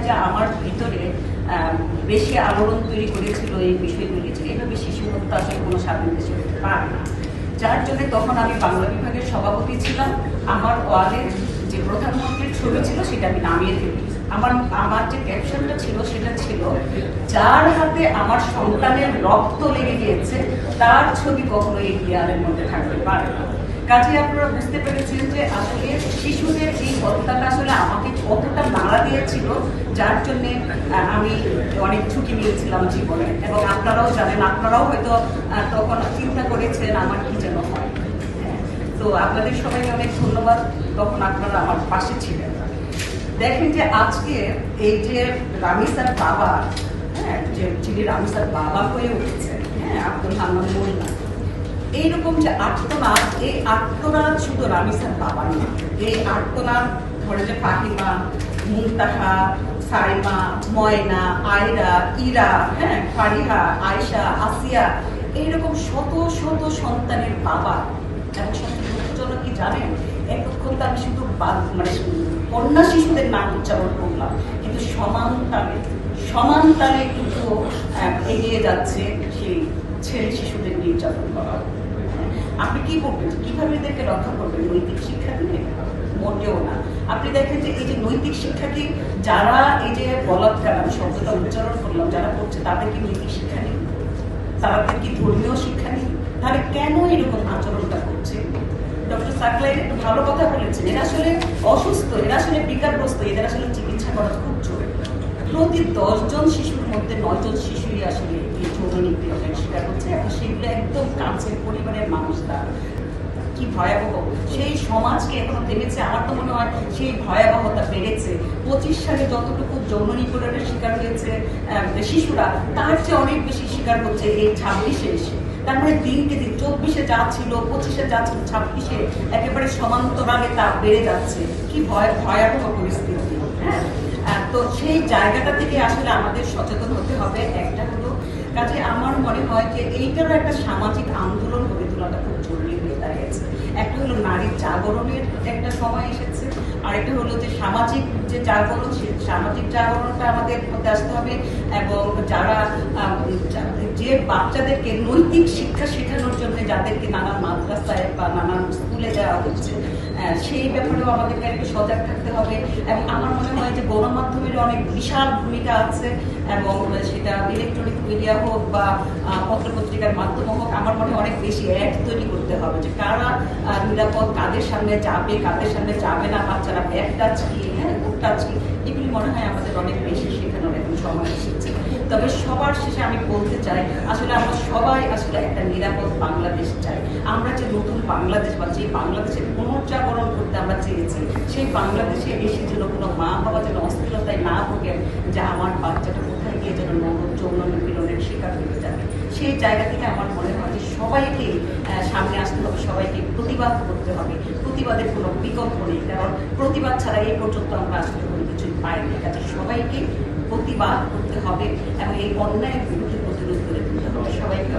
যে আমার ভিতরে বেশি আলোড়ন তৈরি করেছিল এই বিষয়গুলি, যে এভাবে শিশু হত্যা আসলে কোনো স্বাধীন দেশে হতে পারে না। যার জন্য তখন আমি বাংলা বিভাগের সভাপতি ছিলাম। আমার ওয়ালে যে প্রধানমন্ত্রীর ছবি ছিল সেটা আমি নামিয়ে ফেলি। আমার যে ক্যাপশনটা ছিল সেটা ছিল, যার হাতে আমার সন্তানের রক্ত লেগে গিয়েছে তার ছবি কখনো এই দেয়ালের মধ্যে থাকতে পারে না। কাজে আপনারা বুঝতে পেরেছেন যে আসলে শিশুদের এই হত্যাটা আসলে আমাকে কতটা নাড়া দিয়েছিল, যার জন্যে আমি অনেক ঝুঁকি নিয়েছিলাম জীবনে। এবং আপনারাও জানেন, আপনারাও হয়তো তখন চিন্তা করেছেন আমার কি যেন হয়। তো আপনাদের সবাইকে অনেক ধন্যবাদ, তখন আপনারা আমার পাশে ছিলেন। দেখেন যে আজকে এই যে রামিসার বাবা, যে যিনি রামিসার বাবা হয়ে উঠেছেন, আব্দুল হান্নান মোল্লা, এইরকম যে আর্তনাদ, এই আর্তনাদ শুধু রামিসার বাবা না, এই আর্তনাদ ধরে যে ফাহিমা, মুনতাহা, সাইমা, ময়না, আয়রা, ইরা, ফারিহা, আয়শা, আসিয়া, এইরকম শত শত সন্তানের বাবা। এবং সবচেয়ে দুঃখজনক কি জানেন, এতক্ষণ তো আমি শুধু মানে কন্যা শিশুদের নাম উচ্চারণ করলাম, কিন্তু সমান তালে কিন্তু এগিয়ে যাচ্ছে সেই ছেলে শিশুদের নির্যাতন করা। আপনি কি করবেন, কিভাবে এদেরকে রক্ষা করবেন? নৈতিক শিক্ষা দিলে? মোটেও না। আপনি দেখেন যে এই যে নৈতিক শিক্ষা কি, যারা এই যে বলাৎকার, আমি শব্দটা উচ্চারণ করলাম, যারা করছে তাদের কি নৈতিক শিক্ষা নেই? তাদের কি ধর্মীয় শিক্ষা নেই? তাহলে কেন এরকম আচরণটা করছে? ডক্টর সাকলাই একটু ভালো কথা বলেছেন, এরা আসলে অসুস্থ, এরা আসলে বিকারগ্রস্ত, এদের আসলে চিকিৎসা করা খুব জরুরি। প্রতি 10 জন শিশুর মধ্যে 9 জন শিশুই আসলে এই যৌন নিপীড়নের শিকার হচ্ছে, এবং সেগুলো একদম কাছের পরিবারের মানুষরা। কি ভয়াবহ সেই সমাজকে এখনো দেখেছে। আমার তো মনে হয় সেই ভয়াবহতা বেড়েছে। 25 সালে যতটুকু যৌন নিপীড়নের শিকার হয়েছে শিশুরা, তার চেয়ে অনেক বেশি শিকার হচ্ছে এই 26-এ এসে। তার মানে দিনকে দিন 24-এ যা ছিল, 25-এ যা ছিল, 26-এ একেবারে সমান্তরালে তা বেড়ে যাচ্ছে। কি ভয়াবহ পরিস্থিতি। তো সেই জায়গাটা থেকে আসলে আমাদের সচেতন হতে হবে। একটা হলো, কাজে আমার মনে হয় যে এইটারও একটা সামাজিক আন্দোলন গড়ে তোলাটা খুব জরুরি হয়ে দাঁড়িয়েছে। একটা হলো নারীর জাগরণের একটা সময় এসেছে, আর একটা হলো যে সামাজিক যে জাগরণ, সেই সামাজিক জাগরণটা আমাদের মধ্যে আসতে হবে। এবং যারা যে বাচ্চাদেরকে নৈতিক শিক্ষা শেখানোর জন্য যাদেরকে নানান মাদ্রাসায় বা নানান স্কুলে দেওয়া হচ্ছে, সেই ব্যাপারেও আমাদেরকে একটু সজাগ থাকতে হবে। এবং আমার মনে হয় যে গণমাধ্যমের অনেক বিশাল ভূমিকা আছে, এবং সেটা ইলেকট্রনিক মিডিয়া হোক বা পত্রপত্রিকার মাধ্যম হোক, আমার মনে হয় অনেক বেশি অ্যাড তৈরি করতে হবে যে কারা নিরাপদ, কাদের সামনে যাবে, কাদের সামনে যাবে না, বাচ্চারা ব্যাগ টাচ কি, বুক টাচ কি, এগুলি মনে হয় আমাদের অনেক বেশি শেখানোর এখন সময় এসেছে। তবে সবার শেষে আমি বলতে চাই, আসলে আমরা সবাই আসলে একটা নিরাপদ বাংলাদেশ চাই। আমরা যে নতুন বাংলাদেশ বা যে বাংলাদেশের পুনর্জাগরণ করতে আমরা চেয়েছি, সেই বাংলাদেশে এসে যেন কোনো মা বাবা যেন অস্থিরতায় না ভোগেন যে আমার বাচ্চাটা কোথায় গিয়ে যেন যৌন নিপীড়নের শিকার হয়ে যাবে। সেই জায়গা থেকে আমার মনে হয় যে সবাইকে সামনে আসতে হবে, সবাইকে প্রতিবাদ করতে হবে। প্রতিবাদের কোনো বিকল্প নেই, কারণ প্রতিবাদ ছাড়া এই পর্যন্ত আমরা আসলে কোনো কিছুই পাইনি। কাজে সবাইকে প্রতিবাদ করতে হবে এবং এই অন্যায়ের বিরুদ্ধে প্রতিরোধ করে তুলতে হবে। সবাইকে